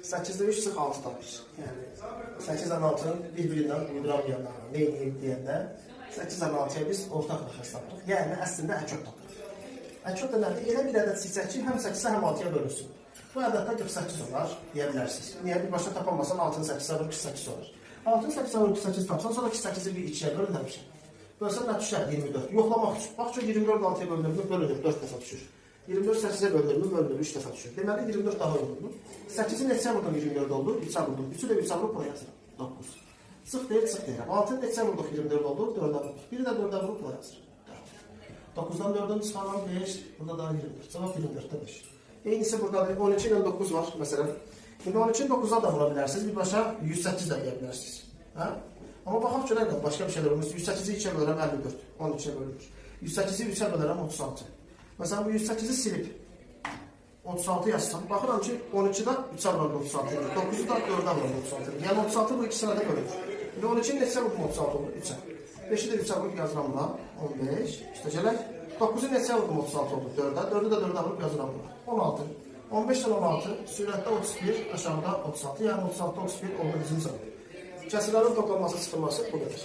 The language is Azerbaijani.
8'də 3 sıx 6 tapır. Yəni 8-lə 6-nın bir-birindən uyduramayanlarına neyniyim deyəndə 8-lə 6-ya biz ortaq məxəz tapırıq. Yəni əslində əkot tapırıq. Əkot da nədir? Elə bir ədəd seçək ki, həm 8-ə həm 6-ya bölünsün. Bu ədəddə 48 olar, deyə bilərsiniz. Niyə? Bir başa tapamasan 6-nı 8-ə vur 48 olur. 6-nı 8-ə vur 48 tapsan, sonra 8-i bir 2-yə bölün demişəm. Bölsən nə düşər? 24. Yoxlamaq üçün. Bax ki, 24 6-ya bölünür, bölünür, 4 dəfə düşür. 24 8-ə bölünür, bölünür, 3 dəfə düşür. Deməli, 24 daha uyğundur. 8-i neçəyə vurdum 24 oldu? 3-ə vurdum. 3-ü də 3-ə vurub buraya yazıram. 9. Sıx deyil, sıx deyirəm. 6-nı neçəyə vurduq 24 oldu? 4-ə vurduk. Biri də 4-ə vurub buraya yazıram. 4. 9-dan 4-dən çıxaran 5, burada daha 24. Cavab 24-də 5. Eynisi burada 12 ilə 9 var, məsələn. Şimdi 12-ni 9-a da vura bilərsiniz, bir başa 108 də deyə bilərsiniz. Hə? Amma baxaq görək də başqa bir şeylər olmuş. 108-i 2-yə bölürəm 54, 12-yə bölünür. 108-i 3-ə bölürəm 36. Məsələn, bu 108-i silib 36 yazsam, baxıram ki, 12-də 3-ə vuram 36 edir, 9-u da 4-ə vuram 36 edir. Yəni 36 bu ikisine də bölünür. İndi 12-ni neçə vurdum 36 olur? 3-ə. 5-i də 3-ə vurub yazıram buna, 15. İşte gələk, 9-u neçə vurdum 36 oldu? 4-ə. 4-ü də 4-ə vurub yazıram buna, 16. 15-dən 16, sürətdə 31, aşağıda 36, yəni 36-31 oldu bizim zaman. Kəsilərin toplanması, çıxılması bu qədər.